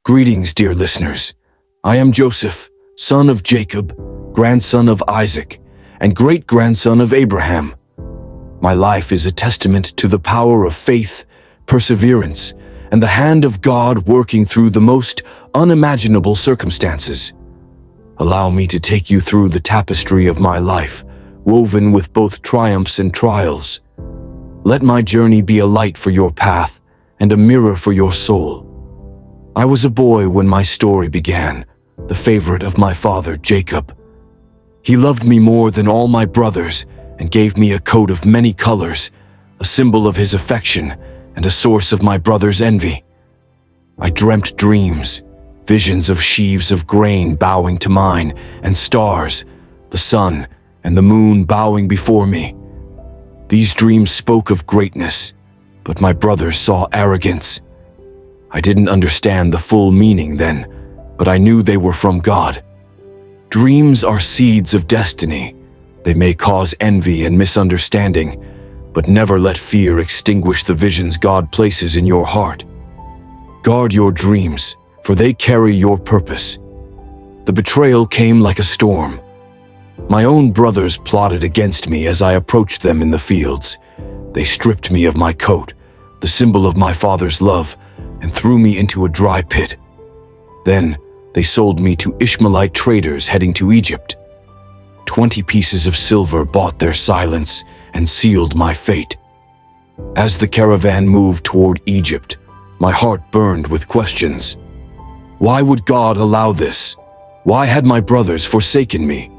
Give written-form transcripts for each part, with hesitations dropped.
Greetings, dear listeners. I am Joseph, son of Jacob, grandson of Isaac, and great-grandson of Abraham. My life is a testament to the power of faith, perseverance, and the hand of God working through the most unimaginable circumstances. Allow me to take you through the tapestry of my life, woven with both triumphs and trials. Let my journey be a light for your path and a mirror for your soul. I was a boy when my story began, the favorite of my father, Jacob. He loved me more than all my brothers and gave me a coat of many colors, a symbol of his affection and a source of my brother's envy. I dreamt dreams, visions of sheaves of grain bowing to mine, and stars, the sun, and the moon bowing before me. These dreams spoke of greatness, but my brothers saw arrogance. I didn't understand the full meaning then, but I knew they were from God. Dreams are seeds of destiny. They may cause envy and misunderstanding, but never let fear extinguish the visions God places in your heart. Guard your dreams, for they carry your purpose. The betrayal came like a storm. My own brothers plotted against me as I approached them in the fields. They stripped me of my coat, the symbol of my father's love, and threw me into a dry pit. Then they sold me to Ishmaelite traders heading to Egypt. 20 pieces of silver bought their silence and sealed my fate. As the caravan moved toward Egypt, my heart burned with questions. Why would God allow this? Why had my brothers forsaken me?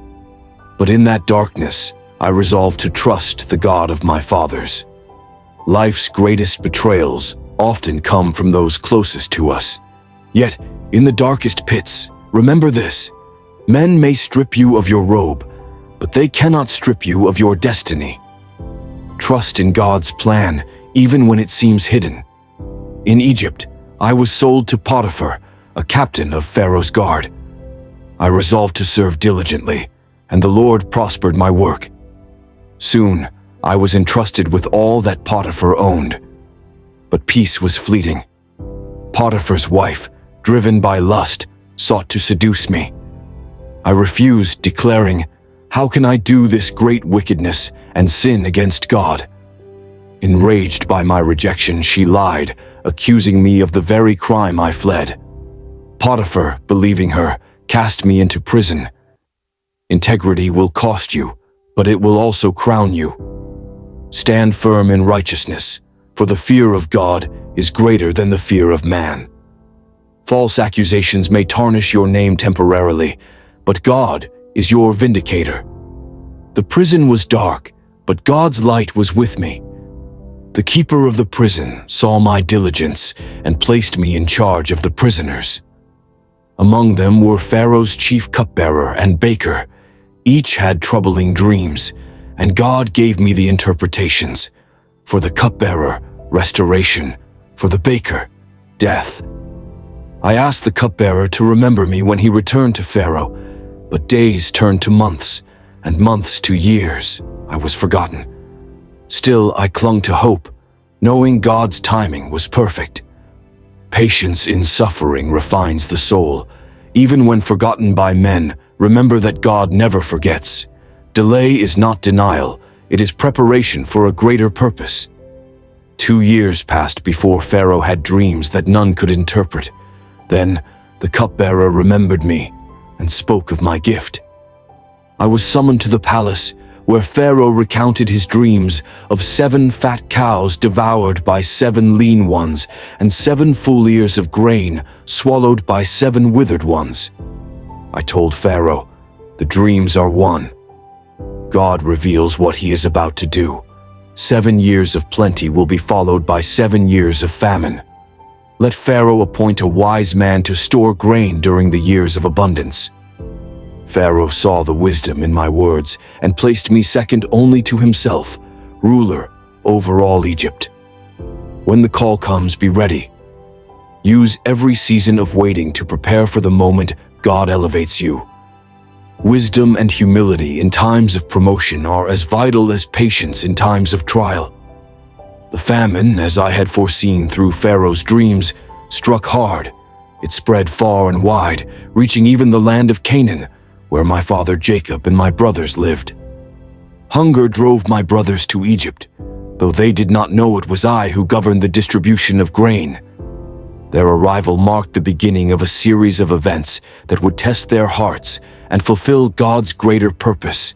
But in that darkness, I resolved to trust the God of my fathers. Life's greatest betrayals often come from those closest to us. Yet, in the darkest pits, remember this: men may strip you of your robe, but they cannot strip you of your destiny. Trust in God's plan, even when it seems hidden. In Egypt, I was sold to Potiphar, a captain of Pharaoh's guard. I resolved to serve diligently, and the Lord prospered my work. Soon, I was entrusted with all that Potiphar owned. But peace was fleeting. Potiphar's wife, driven by lust, sought to seduce me. I refused, declaring, "How can I do this great wickedness and sin against God?" Enraged by my rejection, she lied, accusing me of the very crime I fled. Potiphar, believing her, cast me into prison. Integrity will cost you, but it will also crown you. Stand firm in righteousness, for the fear of God is greater than the fear of man. False accusations may tarnish your name temporarily, but God is your vindicator. The prison was dark, but God's light was with me. The keeper of the prison saw my diligence and placed me in charge of the prisoners. Among them were Pharaoh's chief cupbearer and baker. Each had troubling dreams, and God gave me the interpretations. For the cupbearer, restoration; for the baker, death. I asked the cupbearer to remember me when he returned to Pharaoh, but days turned to months, and months to years. I was forgotten. Still, I clung to hope, knowing God's timing was perfect. Patience in suffering refines the soul. Even when forgotten by men, remember that God never forgets. Delay is not denial, it is preparation for a greater purpose. 2 years passed before Pharaoh had dreams that none could interpret. Then the cupbearer remembered me and spoke of my gift. I was summoned to the palace, where Pharaoh recounted his dreams of 7 fat cows devoured by 7 lean ones, and 7 full ears of grain swallowed by 7 withered ones. I told Pharaoh, "The dreams are one. God reveals what he is about to do. 7 years of plenty will be followed by 7 years of famine. Let Pharaoh appoint a wise man to store grain during the years of abundance." Pharaoh saw the wisdom in my words and placed me second only to himself, ruler over all Egypt. When the call comes, be ready. Use every season of waiting to prepare for the moment God elevates you. Wisdom and humility in times of promotion are as vital as patience in times of trial. The famine, as I had foreseen through Pharaoh's dreams, struck hard, It spread far and wide, reaching even the land of Canaan, where my father Jacob and my brothers lived. Hunger drove my brothers to Egypt, though they did not know it was I who governed the distribution of grain. Their arrival marked the beginning of a series of events that would test their hearts and fulfill God's greater purpose.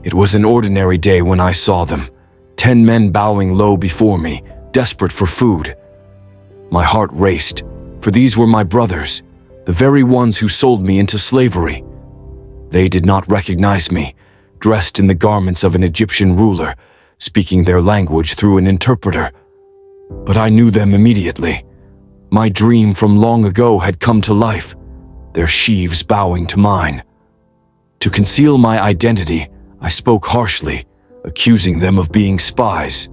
It was an ordinary day when I saw them, 10 men bowing low before me, desperate for food. My heart raced, for these were my brothers, the very ones who sold me into slavery. They did not recognize me, dressed in the garments of an Egyptian ruler, speaking their language through an interpreter. But I knew them immediately. My dream from long ago had come to life, their sheaves bowing to mine. To conceal my identity, I spoke harshly, accusing them of being spies.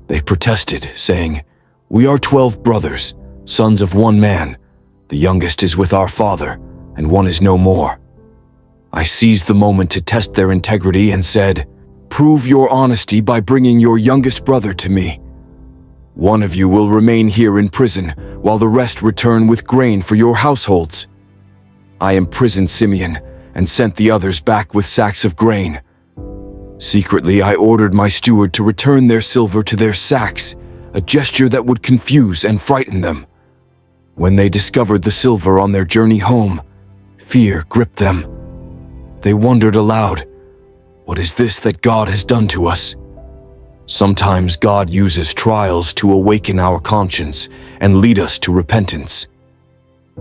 They protested, saying, "We are 12 brothers, sons of one man. The youngest is with our father, and one is no more." I seized the moment to test their integrity and said, "Prove your honesty by bringing your youngest brother to me. One of you will remain here in prison, while the rest return with grain for your households." I imprisoned Simeon and sent the others back with sacks of grain. Secretly, I ordered my steward to return their silver to their sacks, a gesture that would confuse and frighten them. When they discovered the silver on their journey home, fear gripped them. They wondered aloud, "What is this that God has done to us?" Sometimes God uses trials to awaken our conscience and lead us to repentance.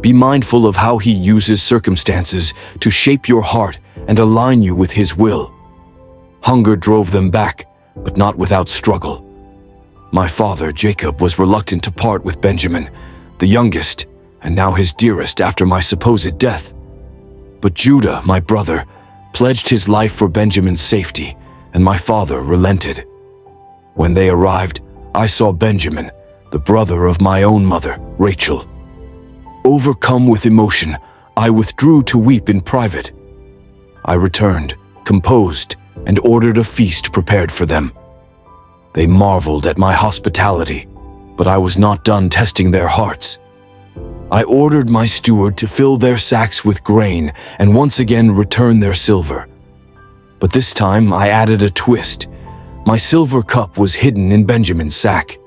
Be mindful of how He uses circumstances to shape your heart and align you with His will. Hunger drove them back, but not without struggle. My father, Jacob, was reluctant to part with Benjamin, the youngest, and now his dearest after my supposed death. But Judah, my brother, pledged his life for Benjamin's safety, and my father relented. When they arrived, I saw Benjamin, the brother of my own mother, Rachel. Overcome with emotion, I withdrew to weep in private. I returned, composed, and ordered a feast prepared for them. They marveled at my hospitality, but I was not done testing their hearts. I ordered my steward to fill their sacks with grain and once again return their silver. But this time I added a twist. My silver cup was hidden in Benjamin's sack.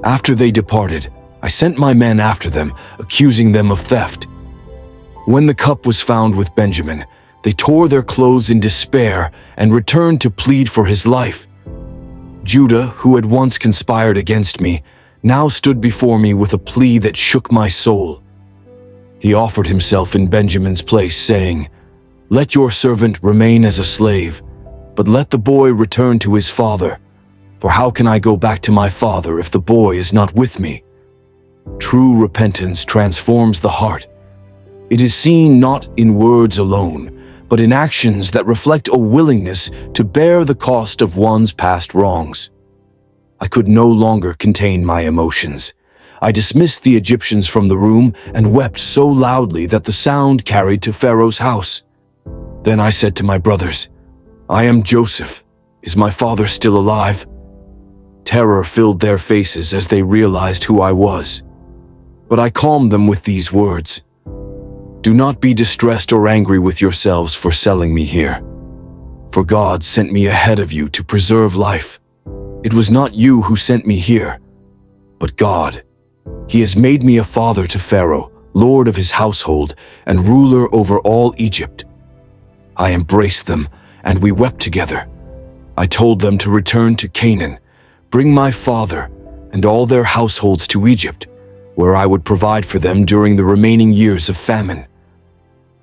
After they departed, I sent my men after them, accusing them of theft. When the cup was found with Benjamin, they tore their clothes in despair and returned to plead for his life. Judah, who had once conspired against me, now stood before me with a plea that shook my soul. He offered himself in Benjamin's place, saying, "Let your servant remain as a slave, but let the boy return to his father. For how can I go back to my father if the boy is not with me?" True repentance transforms the heart. It is seen not in words alone, but in actions that reflect a willingness to bear the cost of one's past wrongs. I could no longer contain my emotions. I dismissed the Egyptians from the room and wept so loudly that the sound carried to Pharaoh's house. Then I said to my brothers, "I am Joseph. Is my father still alive?" Terror filled their faces as they realized who I was. But I calmed them with these words, "Do not be distressed or angry with yourselves for selling me here. For God sent me ahead of you to preserve life. It was not you who sent me here, but God. He has made me a father to Pharaoh, lord of his household, and ruler over all Egypt." I embraced them, and we wept together. I told them to return to Canaan, bring my father and all their households to Egypt, where I would provide for them during the remaining years of famine.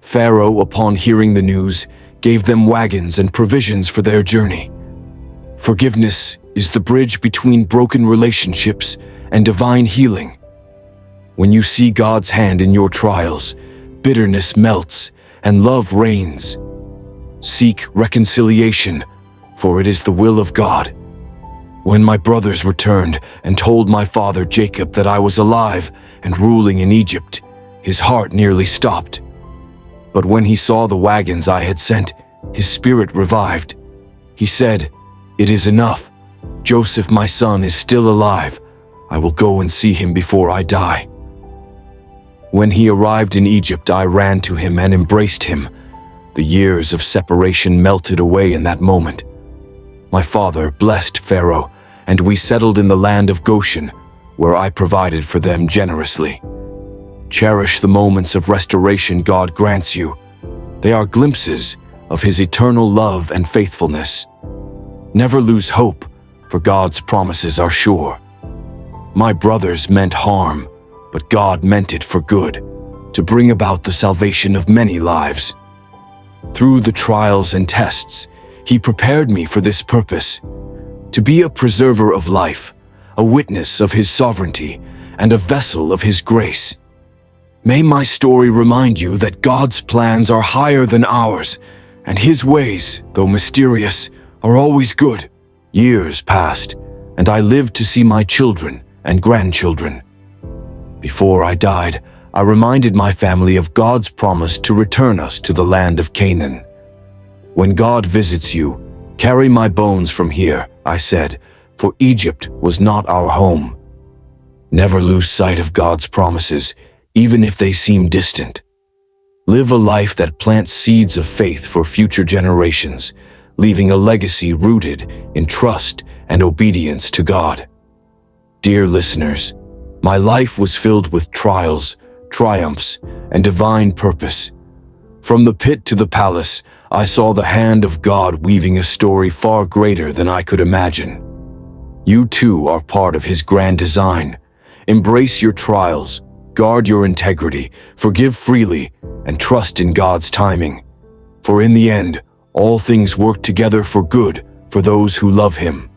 Pharaoh, upon hearing the news, gave them wagons and provisions for their journey. Forgiveness is the bridge between broken relationships and divine healing. When you see God's hand in your trials, bitterness melts and love reigns. Seek reconciliation, for it is the will of God. When my brothers returned and told my father Jacob that I was alive and ruling in Egypt, his heart nearly stopped. But when he saw the wagons I had sent, his spirit revived. He said, "It is enough. Joseph, my son, is still alive. I will go and see him before I die." When he arrived in Egypt, I ran to him and embraced him. The years of separation melted away in that moment. My father blessed Pharaoh, and we settled in the land of Goshen, where I provided for them generously. Cherish the moments of restoration God grants you. They are glimpses of his eternal love and faithfulness. Never lose hope, for God's promises are sure. My brothers meant harm, but God meant it for good, to bring about the salvation of many lives. Through the trials and tests, he prepared me for this purpose, to be a preserver of life, a witness of his sovereignty, and a vessel of his grace. May my story remind you that God's plans are higher than ours, and his ways, though mysterious, are always good. Years passed, and I lived to see my children and grandchildren. Before I died, I reminded my family of God's promise to return us to the land of Canaan. When God visits you, carry my bones from here, I said, for Egypt was not our home. Never lose sight of God's promises, even if they seem distant. Live a life that plants seeds of faith for future generations, leaving a legacy rooted in trust and obedience to God. Dear listeners, my life was filled with trials, triumphs, and divine purpose. From the pit to the palace, I saw the hand of God weaving a story far greater than I could imagine. You too are part of his grand design. Embrace your trials, guard your integrity, forgive freely, and trust in God's timing. For in the end, all things work together for good for those who love him.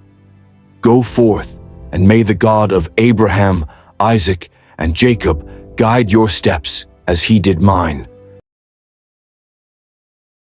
Go forth, and may the God of Abraham, Isaac, and Jacob guide your steps as he did mine.